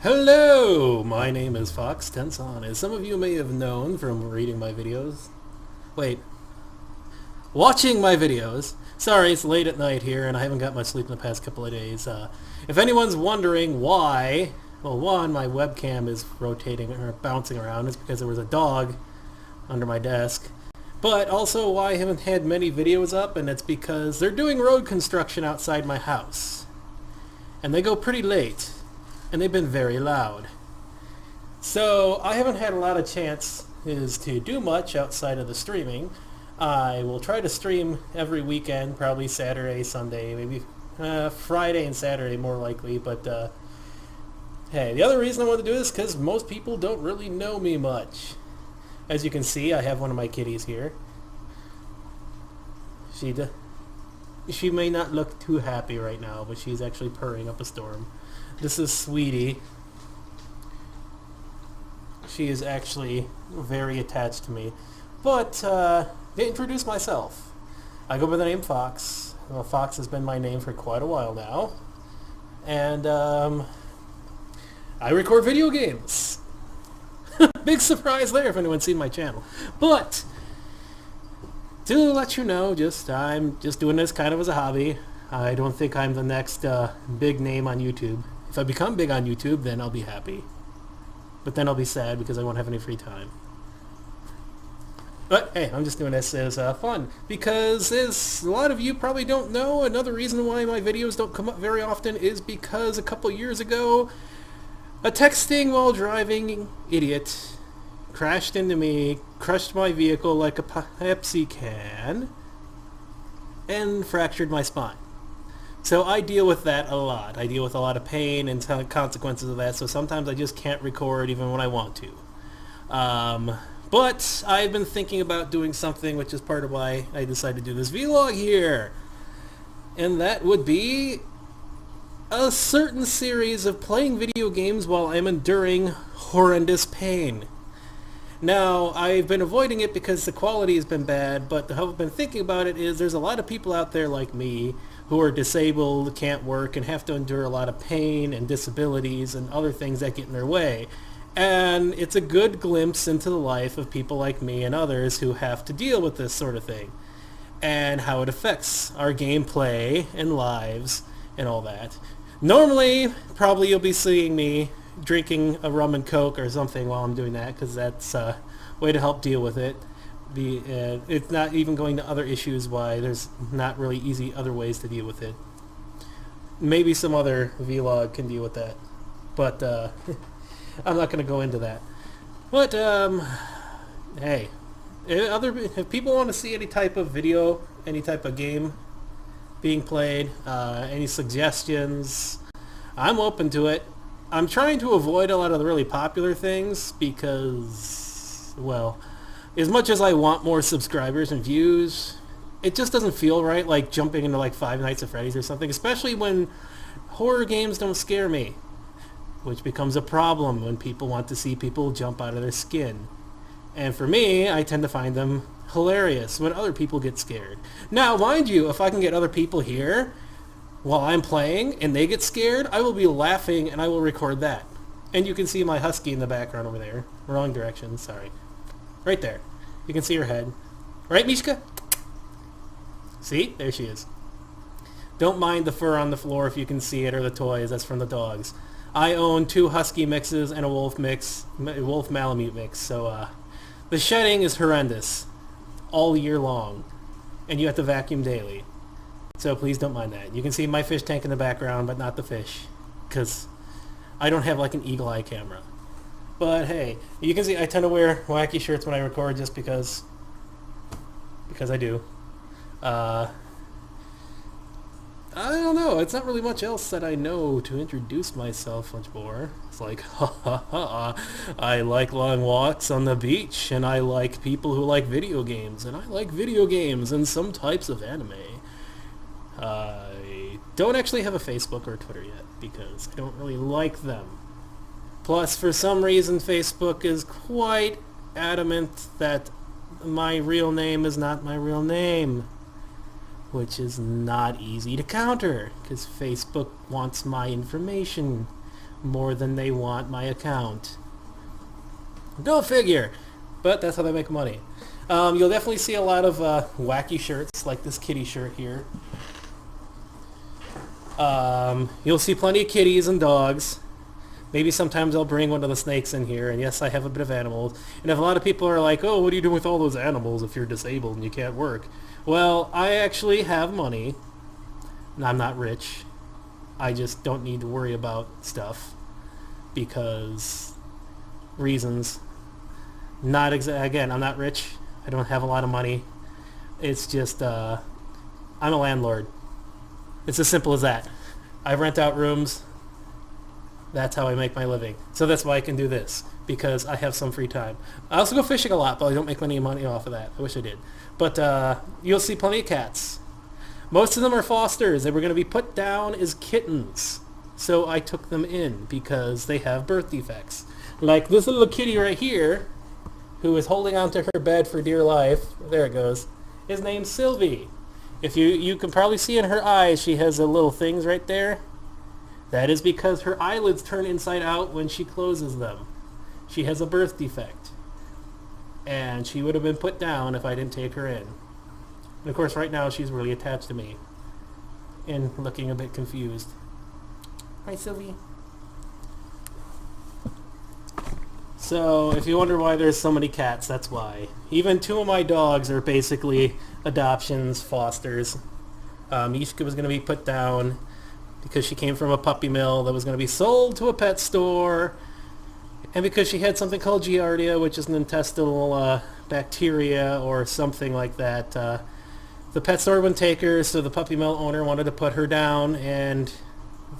Hello, my name is Fox Tenson, as some of you may have known from reading my videos. Wait, watching my videos. Sorry, it's late at night here and I haven't got much sleep in the past couple of days. If anyone's wondering why, well, one, my webcam is rotating or bouncing around. It's because there was a dog under my desk. But also why I haven't had many videos up, and it's because they're doing road construction outside my house. And they go pretty late. And they've been very loud. So I haven't had a lot of chances to do much outside of the streaming. I will try to stream every weekend, probably Saturday, Sunday, maybe Friday and Saturday more likely. But hey, the other reason I want to do this is because most people don't really know me much. As you can see, I have one of my kitties here. She may not look too happy right now, but she's actually purring up a storm. This is Sweetie. She is actually very attached to me. But to introduce myself, I go by the name Fox. Well, Fox has been my name for quite a while now. And I record video games. Big surprise there if anyone's seen my channel. But to let you know, I'm just doing this kind of as a hobby. I don't think I'm the next big name on YouTube. If I become big on YouTube, then I'll be happy. But then I'll be sad because I won't have any free time. But hey, I'm just doing this as fun. Because as a lot of you probably don't know, another reason why my videos don't come up very often is because a couple years ago, a texting while driving idiot crashed into me, crushed my vehicle like a Pepsi can, and fractured my spine. So I deal with that a lot. I deal with a lot of pain and consequences of that, so sometimes I just can't record even when I want to. But I've been thinking about doing something, which is part of why I decided to do this vlog here. And that would be a certain series of playing video games while I'm enduring horrendous pain. Now, I've been avoiding it because the quality has been bad, but how I've been thinking about it is there's a lot of people out there like me who are disabled, can't work, and have to endure a lot of pain and disabilities and other things that get in their way. And it's a good glimpse into the life of people like me and others who have to deal with this sort of thing and how it affects our gameplay and lives and all that. Normally, probably you'll be seeing me drinking a rum and coke or something while I'm doing that, because that's a way to help deal with it. It's not even going to other issues why there's not really easy other ways to deal with it. Maybe some other vlog can deal with that, but I'm not going to go into that. But hey, if people want to see any type of video, any type of game being played, any suggestions, I'm open to it. I'm trying to avoid a lot of the really popular things because, well, as much as I want more subscribers and views, it just doesn't feel right, like jumping into like Five Nights at Freddy's or something, especially when horror games don't scare me, which becomes a problem when people want to see people jump out of their skin. And for me, I tend to find them hilarious when other people get scared. Now, mind you, if I can get other people here while I'm playing and they get scared, I will be laughing and I will record that. And you can see my husky in the background over there. Wrong direction, sorry. Right there. You can see her head. Right, Mishka? See? There she is. Don't mind the fur on the floor if you can see it, or the toys. That's from the dogs. I own 2 husky mixes and a wolf Malamute mix, so the shedding is horrendous all year long, and you have to vacuum daily. So please don't mind that. You can see my fish tank in the background, but not the fish, because I don't have like an eagle eye camera. But hey, you can see I tend to wear wacky shirts when I record just because I do. I don't know. It's not really much else that I know to introduce myself much more. It's like, ha ha ha, I like long walks on the beach, and I like people who like video games, and I like video games and some types of anime. I don't actually have a Facebook or a Twitter yet because I don't really like them. Plus, for some reason, Facebook is quite adamant that my real name is not my real name. which is not easy to counter because Facebook wants my information, more than they want my account. Go figure! But that's how they make money. You'll definitely see a lot of wacky shirts, like this kitty shirt here. You'll see plenty of kitties and dogs. Maybe sometimes I'll bring one of the snakes in here, and yes, I have a bit of animals. And if a lot of people are like, oh, what are you doing with all those animals if you're disabled and you can't work? Well, I actually have money. And I'm not rich. I just don't need to worry about stuff because reasons. Again, I'm not rich. I don't have a lot of money. It's just, I'm a landlord. It's as simple as that. I rent out rooms. That's how I make my living. So that's why I can do this, because I have some free time. I also go fishing a lot, but I don't make any money off of that. I wish I did. But you'll see plenty of cats. Most of them are fosters. They were going to be put down as kittens. So I took them in because they have birth defects. Like this little kitty right here, who is holding onto her bed for dear life. There it goes. His name's Sylvie. If you can probably see in her eyes, she has the little things right there. That is because her eyelids turn inside out when she closes them. She has a birth defect. And she would have been put down if I didn't take her in. And of course right now she's really attached to me. And looking a bit confused. Hi, Sylvie. So if you wonder why there's so many cats, that's why. Even 2 of my dogs are basically adoptions, fosters. Mishka was going to be put down because she came from a puppy mill that was going to be sold to a pet store, and because she had something called Giardia, which is an intestinal bacteria or something like that. The pet store wouldn't take her, so the puppy mill owner wanted to put her down, and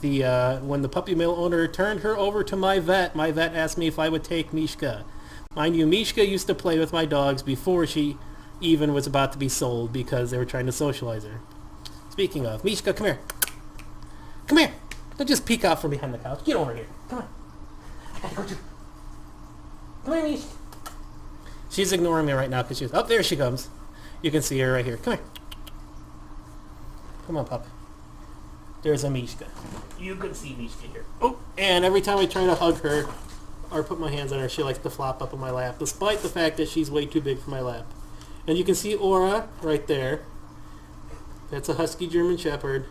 when the puppy mill owner turned her over to my vet asked me if I would take Mishka. Mind you, Mishka used to play with my dogs before she even was about to be sold because they were trying to socialize her. Speaking of, Mishka, come here. Come here. Don't just peek out from behind the couch. Get over here. Come on. Come here, Mishka. She's ignoring me right now because she's... Oh, there she comes. You can see her right here. Come here. Come on, pup. There's a Mishka. You can see Mishka here. Oh, and every time I try to hug her or put my hands on her, she likes to flop up on my lap, despite the fact that she's way too big for my lap. And you can see Aura right there. That's a husky German Shepherd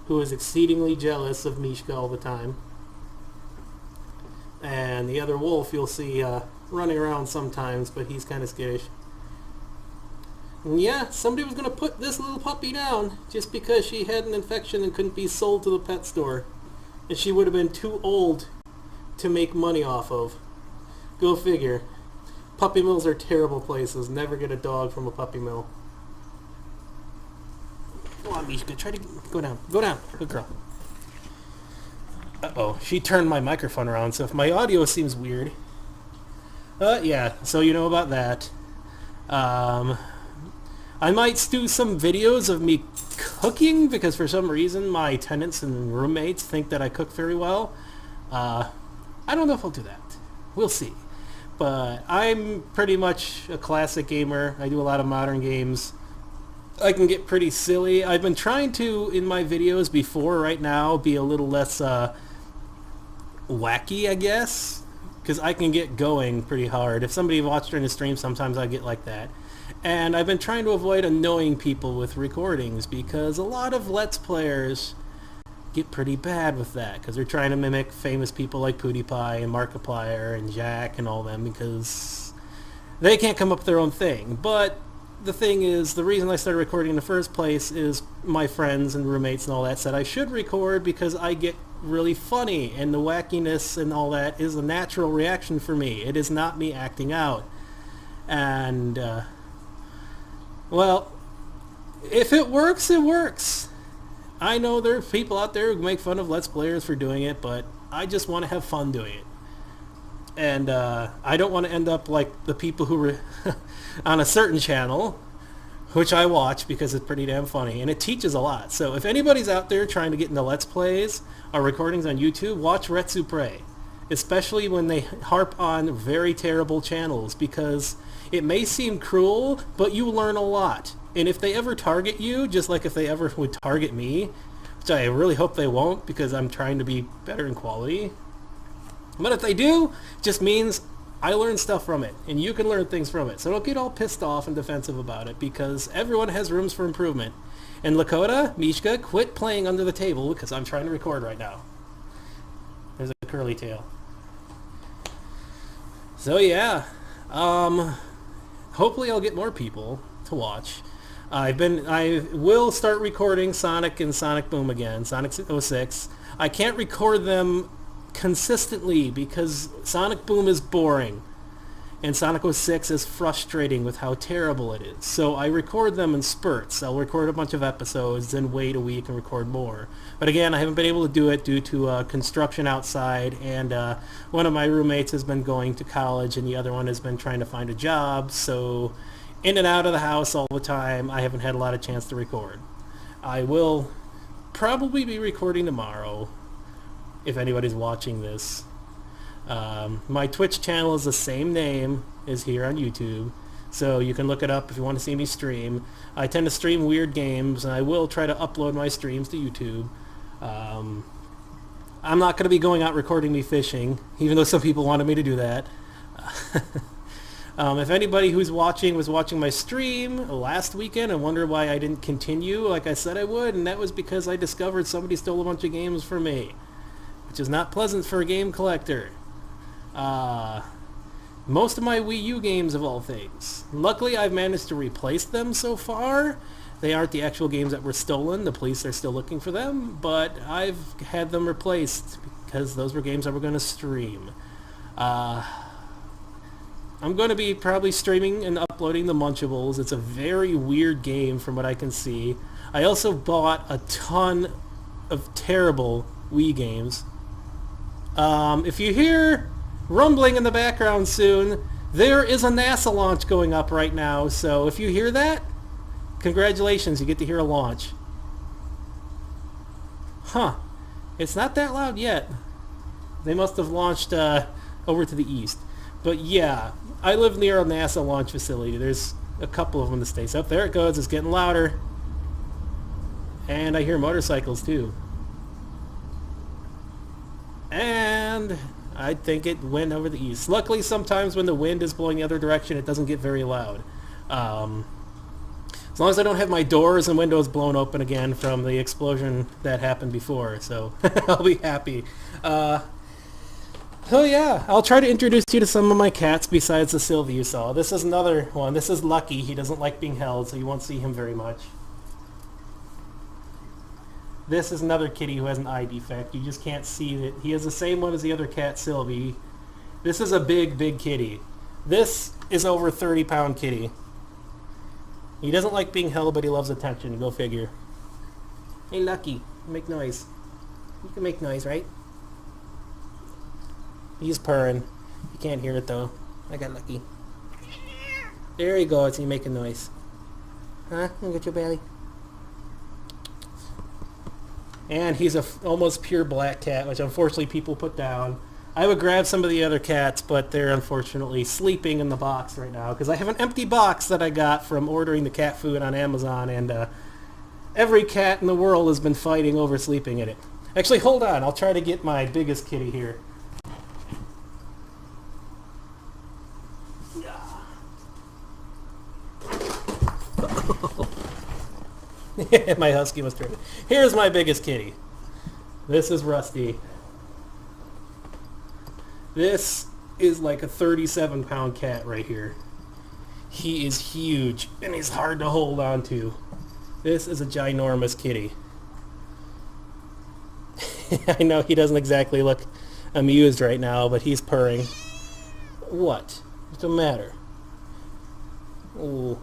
who is exceedingly jealous of Mishka all the time. And the other wolf you'll see running around sometimes, but he's kind of skittish. And yeah, somebody was going to put this little puppy down just because she had an infection and couldn't be sold to the pet store. And she would have been too old to make money off of. Go figure. Puppy mills are terrible places. Never get a dog from a puppy mill. Go on, Mishka. Try to go down. Go down. Good girl. Uh-oh. She turned my microphone around, so if my audio seems weird... yeah, so you know about that. I might do some videos of me cooking, because for some reason my tenants and roommates think that I cook very well. I don't know if I'll do that. We'll see. But I'm pretty much a classic gamer. I do a lot of modern games. I can get pretty silly. I've been trying to, in my videos before, right now, be a little less wacky, I guess. Because I can get going pretty hard. If somebody watched during the stream, sometimes I get like that. And I've been trying to avoid annoying people with recordings, because a lot of Let's Players get pretty bad with that, because they're trying to mimic famous people like PewDiePie and Markiplier and Jack and all them, because they can't come up with their own thing. But the thing is, the reason I started recording in the first place is my friends and roommates and all that said I should record because I get really funny, and the wackiness and all that is a natural reaction for me. It is not me acting out. And, well, if it works, it works. I know there are people out there who make fun of Let's Players for doing it, but I just want to have fun doing it. And I don't want to end up like the people who on a certain channel, which I watch because it's pretty damn funny, and it teaches a lot. So if anybody's out there trying to get into Let's Plays or recordings on YouTube, watch Retsupre, especially when they harp on very terrible channels, because it may seem cruel, but you learn a lot. And if they ever target you, just like if they ever would target me, which I really hope they won't because I'm trying to be better in quality. But if they do, it just means I learn stuff from it, and you can learn things from it. So don't get all pissed off and defensive about it, because everyone has rooms for improvement. And Lakota, Mishka, quit playing under the table, because I'm trying to record right now. There's a curly tail. So yeah, hopefully I'll get more people to watch. I will start recording Sonic and Sonic Boom again, Sonic 06. I can't record them consistently because Sonic Boom is boring and Sonic 06 is frustrating with how terrible it is. So I record them in spurts. I'll record a bunch of episodes, then wait a week and record more. But again, I haven't been able to do it due to construction outside, and one of my roommates has been going to college and the other one has been trying to find a job, so in and out of the house all the time, I haven't had a lot of chance to record. I will probably be recording tomorrow, if anybody's watching this. My Twitch channel is the same name as here on YouTube, so you can look it up if you want to see me stream. I tend to stream weird games, and I will try to upload my streams to YouTube. I'm not going to be going out recording me fishing, even though some people wanted me to do that. If anybody who's watching was watching my stream last weekend and wondered why I didn't continue like I said I would, and that was because I discovered somebody stole a bunch of games from me, which is not pleasant for a game collector. Most of my Wii U games, of all things. Luckily, I've managed to replace them so far. They aren't the actual games that were stolen. The police are still looking for them, but I've had them replaced because those were games I were going to stream. I'm going to be probably streaming and uploading the Munchables. It's a very weird game from what I can see. I also bought a ton of terrible Wii games. If you hear rumbling in the background soon, there is a NASA launch going up right now, so if you hear that, congratulations, you get to hear a launch. Huh. It's not that loud yet. They must have launched over to the east. But yeah, I live near a NASA launch facility. There's a couple of them in the States. Up there it goes, it's getting louder. And I hear motorcycles too. And I think it went over the east. Luckily, sometimes when the wind is blowing the other direction, it doesn't get very loud. As long as I don't have my doors and windows blown open again from the explosion that happened before, so I'll be happy. Oh yeah, I'll try to introduce you to some of my cats besides the Sylvie you saw. This is another one. This is Lucky. He doesn't like being held, so you won't see him very much. This is another kitty who has an eye defect. You just can't see it. He has the same one as the other cat, Sylvie. This is a big, big kitty. This is over 30-pound kitty. He doesn't like being held, but he loves attention. Go figure. Hey, Lucky, make noise. You can make noise, right? He's purring. You can't hear it, though. I got Lucky. There he goes. He's making noise. Huh? Look at your belly. And he's a almost pure black cat, which unfortunately people put down. I would grab some of the other cats, but they're unfortunately sleeping in the box right now because I have an empty box that I got from ordering the cat food on Amazon, and every cat in the world has been fighting over sleeping in it. Actually, hold on. I'll try to get my biggest kitty here. My husky was turned. Here's my biggest kitty. This is Rusty. This is like a 37-pound cat right here. He is huge, and he's hard to hold on to. This is a ginormous kitty. I know he doesn't exactly look amused right now, but he's purring. What? What's the matter? Ooh.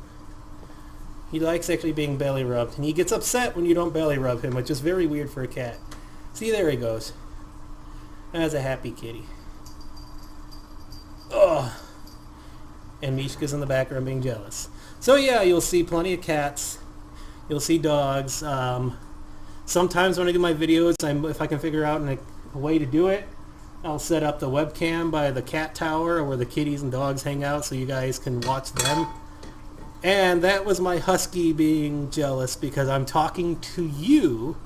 He likes actually being belly rubbed, and he gets upset when you don't belly rub him, which is very weird for a cat. See, there he goes. That's a happy kitty. Ugh. And Mishka's in the background being jealous. So yeah, you'll see plenty of cats. You'll see dogs. Sometimes when I do my videos, if I can figure out a way to do it, I'll set up the webcam by the cat tower where the kitties and dogs hang out so you guys can watch them. And that was my husky being jealous because I'm talking to you,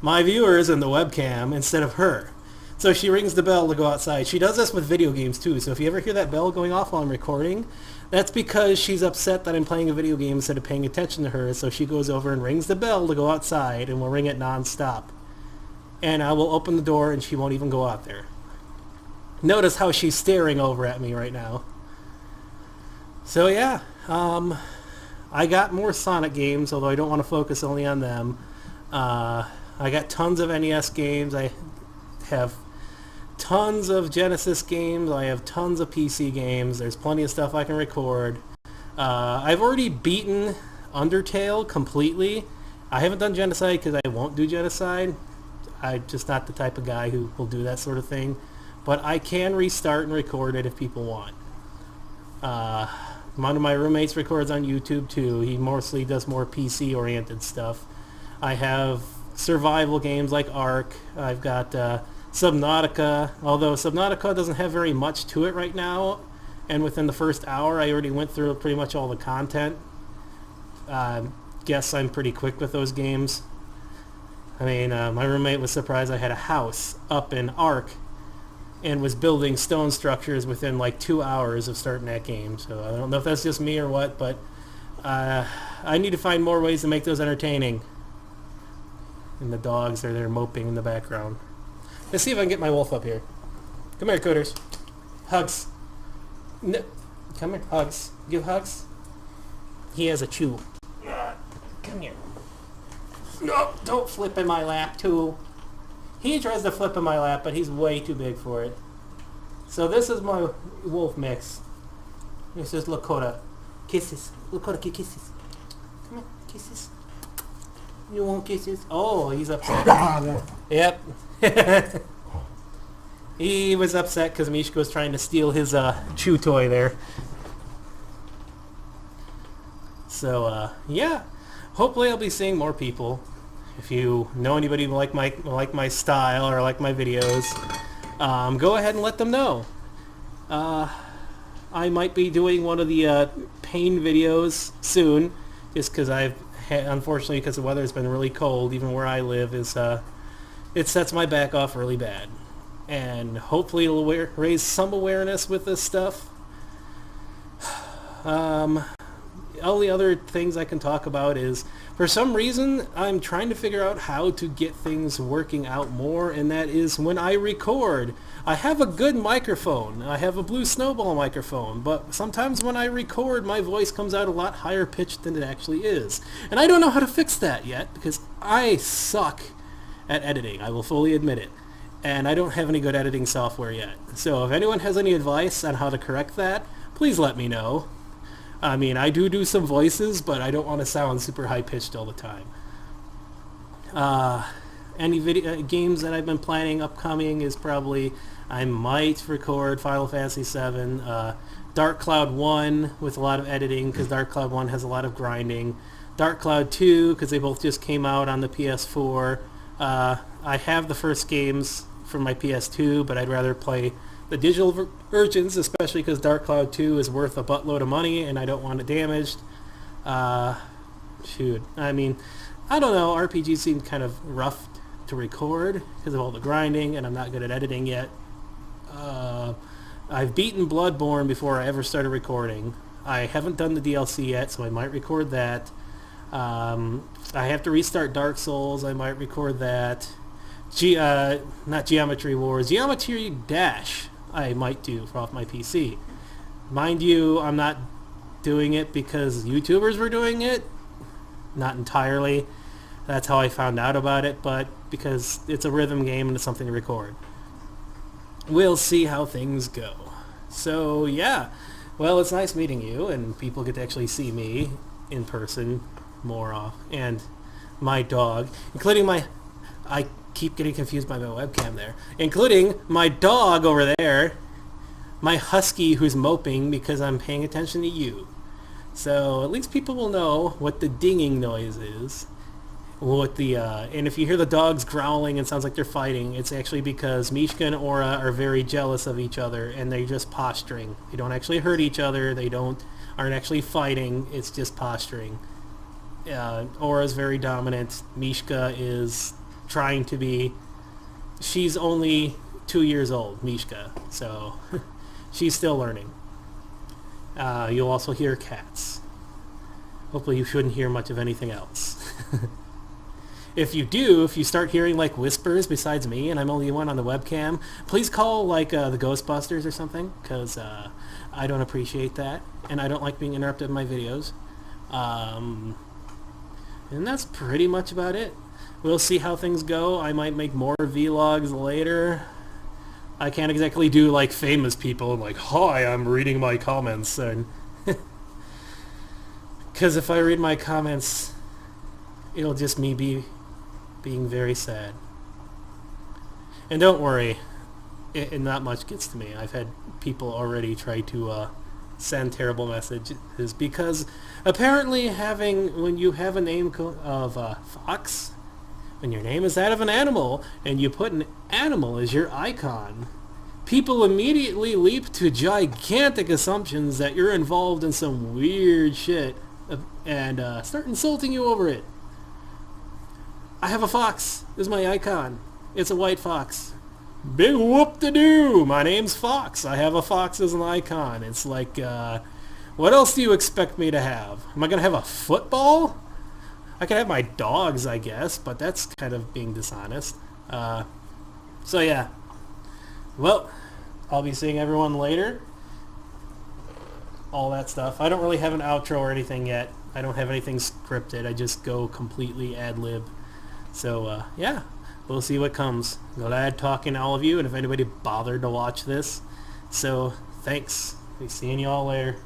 my viewers in the webcam instead of her. So she rings the bell to go outside. She does this with video games too. So if you ever hear that bell going off while I'm recording, that's because she's upset that I'm playing a video game instead of paying attention to her. So she goes over and rings the bell to go outside, and will ring it nonstop. And I will open the door and she won't even go out there. Notice how she's staring over at me right now. So yeah, I got more Sonic games, although I don't want to focus only on them. I got tons of NES games. I have tons of Genesis games. I have tons of PC games. There's plenty of stuff I can record. I've already beaten Undertale completely. I haven't done Genocide because I won't do Genocide. I'm just not the type of guy who will do that sort of thing. But I can restart and record it if people want. One of my roommates records on YouTube too. He mostly does more PC-oriented stuff. I have survival games like Ark. I've got Subnautica, although Subnautica doesn't have very much to it right now. And within the first hour, I already went through pretty much all the content. Guess I'm pretty quick with those games. I mean, my roommate was surprised I had a house up in Ark and was building stone structures within like 2 hours of starting that game. So I don't know if that's just me or what, but I need to find more ways to make those entertaining. And the dogs are there moping in the background. Let's see if I can get my wolf up here. Come here, Cooters. Hugs. No. Come here. Hugs. Give hugs. He has a chew. Come here. No, don't flip in my lap, too. He tries to flip in my lap, but he's way too big for it. So this is my wolf mix. This is Lakota. Kisses. Lakota, give kisses. Come here, kisses. You want kisses? Oh, he's upset. Yep. He was upset because Mishka was trying to steal his chew toy there. So, yeah. Hopefully I'll be seeing more people. If you know anybody who like my style or like my videos, go ahead and let them know. I might be doing one of the pain videos soon, just because unfortunately, because the weather's been really cold, even where I live, it sets my back off really bad. And hopefully it'll raise some awareness with this stuff. All the other things I can talk about is, for some reason, I'm trying to figure out how to get things working out more, and that is when I record. I have a good microphone. I have a Blue Snowball microphone, but sometimes when I record, my voice comes out a lot higher pitched than it actually is. And I don't know how to fix that yet, because I suck at editing. I will fully admit it. And I don't have any good editing software yet. So if anyone has any advice on how to correct that, please let me know. I mean, I do some voices, but I don't want to sound super high-pitched all the time. Any video games that I've been planning upcoming is probably, I might record Final Fantasy VII, Dark Cloud 1 with a lot of editing, because Dark Cloud 1 has a lot of grinding, Dark Cloud 2, because they both just came out on the PS4. I have the first games from my PS2, but I'd rather play the digital versions, especially because Dark Cloud 2 is worth a buttload of money and I don't want it damaged. Shoot, I mean, I don't know, RPGs seem kind of rough to record because of all the grinding, and I'm not good at editing yet. I've beaten Bloodborne before I ever started recording. I haven't done the DLC yet, so I might record that. I have to restart Dark Souls, I might record that. Not Geometry Wars, Geometry Dash I might do off my PC. Mind you, I'm not doing it because YouTubers were doing it. Not entirely. That's how I found out about it, but because it's a rhythm game and it's something to record. We'll see how things go. So, yeah. Well, it's nice meeting you, and people get to actually see me in person more often. And my dog, including I keep getting confused by my webcam there. Including my dog over there, my husky who's moping because I'm paying attention to you. So at least people will know what the dinging noise is. And if you hear the dogs growling and sounds like they're fighting, it's actually because Mishka and Aura are very jealous of each other, and they're just posturing. They don't actually hurt each other. Aren't actually fighting. It's just posturing. Aura's very dominant. Mishka is trying to be... She's only 2 years old, Mishka, so she's still learning. You'll also hear cats. Hopefully you shouldn't hear much of anything else. If you start hearing like whispers besides me and I'm only one on the webcam, please call like the Ghostbusters or something, because I don't appreciate that, and I don't like being interrupted in my videos. And that's pretty much about it. We'll see how things go. I might make more vlogs later. I can't exactly do like famous people like, hi, I'm reading my comments, and because if I read my comments, it'll just me being very sad. And don't worry, not much gets to me. I've had people already try to send terrible messages, because apparently when you have a name of Fox, when your name is that of an animal, and you put an animal as your icon, people immediately leap to gigantic assumptions that you're involved in some weird shit, and start insulting you over it. I have a fox. This is my icon. It's a white fox. Big whoop-de-doo! My name's Fox. I have a fox as an icon. It's like, what else do you expect me to have? Am I going to have a football? I can have my dogs, I guess, but that's kind of being dishonest. So yeah. Well, I'll be seeing everyone later. All that stuff. I don't really have an outro or anything yet. I don't have anything scripted. I just go completely ad-lib. So, yeah. We'll see what comes. Glad talking to all of you, and if anybody bothered to watch this. So, thanks. Be seeing you all later.